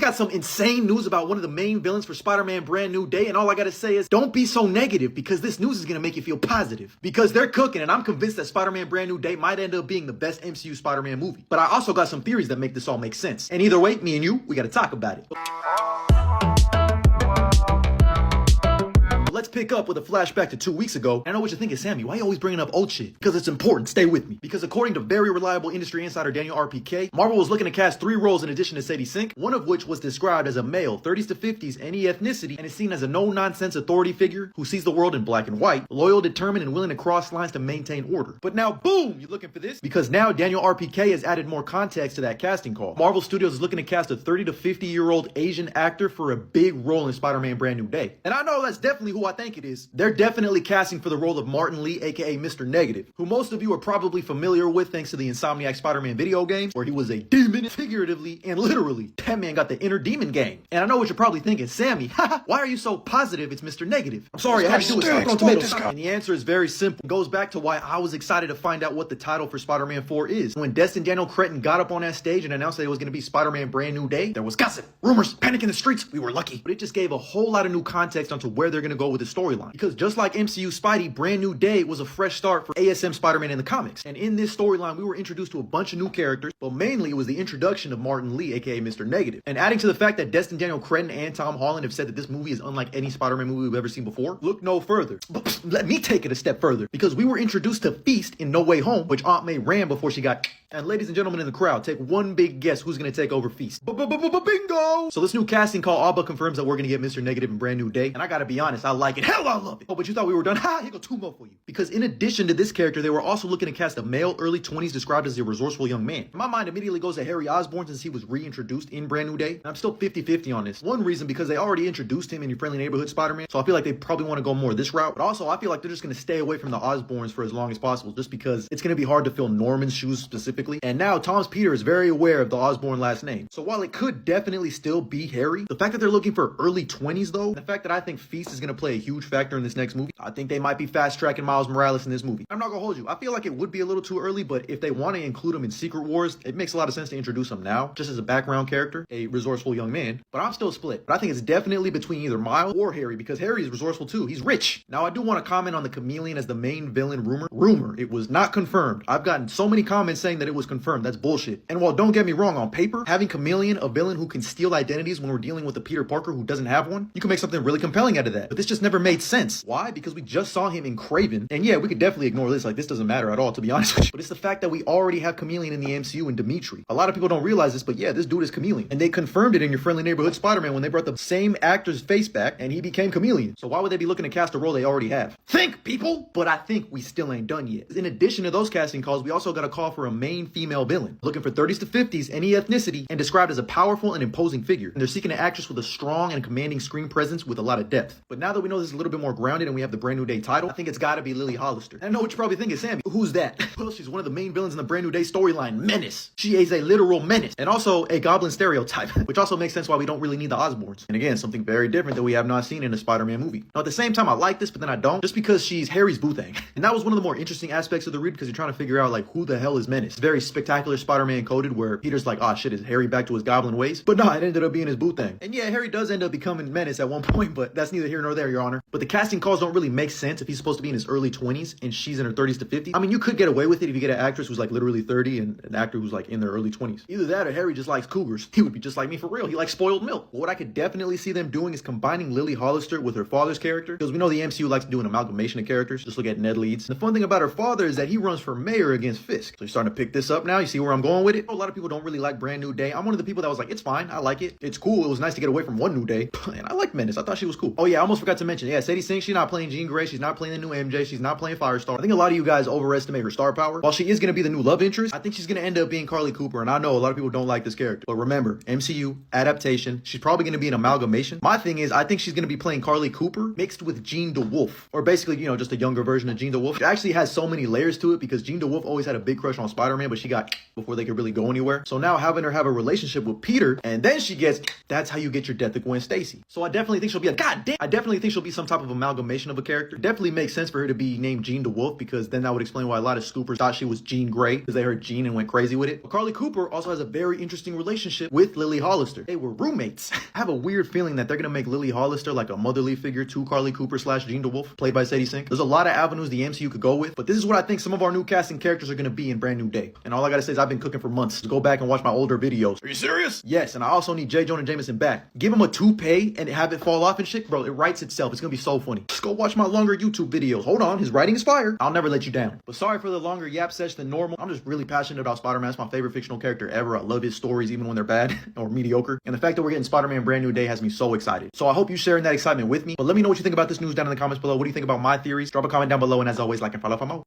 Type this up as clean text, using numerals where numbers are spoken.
got some insane news about one of the main villains for Spider-Man Brand New Day, and all I gotta say is, don't be so negative, because this news is gonna make you feel positive. Because they're cooking, and I'm convinced that Spider-Man Brand New Day might end up being the best MCU Spider-Man movie. But I also got some theories that make this all make sense. And either way, me and you, we gotta talk about it. Let's pick up with a flashback to 2 weeks ago. I know what you're thinking, Sammy, why are you always bringing up old shit? Because it's important, stay with me. Because according to very reliable industry insider Daniel RPK, Marvel was looking to cast 3 roles in addition to Sadie Sink, one of which was described as a male, 30s to 50s, any ethnicity, and is seen as a no-nonsense authority figure who sees the world in black and white, loyal, determined, and willing to cross lines to maintain order. But now, boom, you looking for this? Because now Daniel RPK has added more context to that casting call. Marvel Studios is looking to cast a 30 to 50-year-old Asian actor for a big role in Spider-Man Brand New Day. And I know that's definitely who I think it is. They're definitely casting for the role of Martin Lee, aka Mr. Negative, who most of you are probably familiar with thanks to the Insomniac Spider-Man video games, where he was a demon, figuratively and literally. That man got the inner demon gang. And I know what you're probably thinking, Sammy, why are you so positive it's Mr. Negative? I'm sorry, I had to do it. Stop throwing tomatoes. And the answer is very simple. It goes back to why I was excited to find out what the title for Spider-Man 4 is. When Destin Daniel Cretton got up on that stage and announced that it was going to be Spider-Man Brand New Day, there was gossip, rumors, panic in the streets. We were lucky. But it just gave a whole lot of new context onto where they're going to go with the storyline. Because just like MCU Spidey, Brand New Day was a fresh start for ASM Spider-Man in the comics. And in this storyline, we were introduced to a bunch of new characters, but mainly it was the introduction of Martin Lee, aka Mr. Negative. And adding to the fact that Destin Daniel Cretton and Tom Holland have said that this movie is unlike any Spider-Man movie we've ever seen before, look no further. But let me take it a step further, because we were introduced to Feast in No Way Home, which Aunt May ran before she got... And ladies and gentlemen in the crowd, take one big guess who's going to take over Feast. Bingo! So this new casting call all but confirms that we're going to get Mr. Negative in Brand New Day. And I gotta be honest, I like it. Hell, I love it. Oh, but you thought we were done? Ha! Here go 2 more for you. Because in addition to this character, they were also looking to cast a male, early 20s, described as a resourceful young man. My mind immediately goes to Harry Osborn since he was reintroduced in Brand New Day. And I'm still 50-50 on this. One reason, because they already introduced him in Your Friendly Neighborhood Spider-Man. So I feel like they probably want to go more this route. But also, I feel like they're just going to stay away from the Osborns for as long as possible, just because it's going to be hard to fill Norman's shoes specifically. And now Tom Peter is very aware of the Osborn last name. So while it could definitely still be Harry, the fact that they're looking for early 20s though, and the fact that I think Feast is going to play a huge factor in this next movie, I think they might be fast-tracking Miles Morales in this movie. I'm not going to hold you. I feel like it would be a little too early, but if they want to include him in Secret Wars, it makes a lot of sense to introduce him now, just as a background character, a resourceful young man. But I'm still split. But I think it's definitely between either Miles or Harry, because Harry is resourceful too. He's rich. Now, I do want to comment on the Chameleon as the main villain rumor. It was not confirmed. I've gotten so many comments saying that it was confirmed. That's bullshit. And while don't get me wrong, on paper, having Chameleon, a villain who can steal identities when we're dealing with a Peter Parker who doesn't have one, you can make something really compelling out of that. But this just never made sense. Why? Because we just saw him in Kraven. And yeah, we could definitely ignore this. Like, this doesn't matter at all, to be honest with you. But it's the fact that we already have Chameleon in the MCU in Dimitri. A lot of people don't realize this, but yeah, this dude is Chameleon. And they confirmed it in Your Friendly Neighborhood Spider-Man when they brought the same actor's face back and he became Chameleon. So why would they be looking to cast a role they already have? Think, people! But I think we still ain't done yet. In addition to those casting calls, we also got a call for a main female villain. Looking for 30s to 50s, any ethnicity, and described as a powerful and imposing figure. And they're seeking an actress with a strong and commanding screen presence with a lot of depth. But now that we know this is a little bit more grounded and we have the Brand New Day title, I think it's gotta be Lily Hollister. And I know what you're probably thinking, Sammy, who's that? Well, she's one of the main villains in the Brand New Day storyline, Menace. She is a literal menace. And also a goblin stereotype, which also makes sense why we don't really need the Osborns. And again, something very different that we have not seen in a Spider-Man movie. Now, at the same time, I like this, but then I don't, just because she's Harry's boo thing. And that was one of the more interesting aspects of the read, because you're trying to figure out, like, who the hell is Menace? It's very spectacular Spider-Man coded, where Peter's like, oh shit, is Harry back to his goblin ways? But no, it ended up being his boo thing. And yeah, Harry does end up becoming Menace at one point, but that's neither here nor there, Your Honor. But the casting calls don't really make sense if he's supposed to be in his early 20s and she's in her 30s to 50s. I mean, you could get away with it if you get an actress who's like literally 30 and an actor who's like in their early 20s. Either that or Harry just likes cougars. He would be just like me for real. He likes spoiled milk. But what I could definitely see them doing is combining Lily Hollister with her father's character, because we know the MCU likes to do an amalgamation of characters. Just look at Ned Leeds. And the fun thing about her father is that he runs for mayor against Fisk. So you're starting to pick this up now. You see where I'm going with it? A lot of people don't really like Brand New Day. I'm one of the people that was like, it's fine. I like it. It's cool. It was nice to get away from One New Day. And I like Menace. I thought she was cool. Oh yeah, I almost forgot to mention. Yeah, Sadie Sink, she's not playing Jean Grey. She's not playing the new MJ. She's not playing Firestar. I think a lot of you guys overestimate her star power. While she is going to be the new love interest, I think she's going to end up being Carly Cooper. And I know a lot of people don't like this character. But remember, MCU, adaptation, she's probably going to be an amalgamation. My thing is, I think she's going to be playing Carly Cooper mixed with Jean DeWolf. Or basically, you know, just a younger version of Jean DeWolf. It actually has so many layers to it, because Jean DeWolf always had a big crush on Spider-Man, but she got before they could really go anywhere. So now having her have a relationship with Peter, and then she gets, that's how you get your death of Gwen Stacy. So I definitely think she'll be some type of amalgamation of a character. It definitely makes sense for her to be named Jean DeWolf, because then that would explain why a lot of scoopers thought she was Jean Grey, because they heard Jean and went crazy with it. But Carly Cooper also has a very interesting relationship with Lily Hollister. They were roommates. I have a weird feeling that they're gonna make Lily Hollister like a motherly figure to Carly Cooper slash Jean DeWolf, played by Sadie Sink. There's a lot of avenues the MCU could go with, but this is what I think some of our new casting characters are gonna be in Brand New Day. And all I gotta say is I've been cooking for months. Just go back and watch my older videos. Are you serious? Yes, and I also need J. Jonah Jameson back. Give him a toupee and have it fall off and shit, bro. It writes itself. It's gonna be so funny. Just go watch my longer YouTube videos. Hold on, his writing is fire. I'll never let you down. But sorry for the longer yap sesh than normal. I'm just really passionate about Spider-Man. It's my favorite fictional character ever. I love his stories even when they're bad or mediocre. And the fact that we're getting Spider-Man Brand New Day has me so excited. So I hope you're sharing that excitement with me. But let me know what you think about this news down in the comments below. What do you think about my theories? Drop a comment down below, and as always, like and follow for more.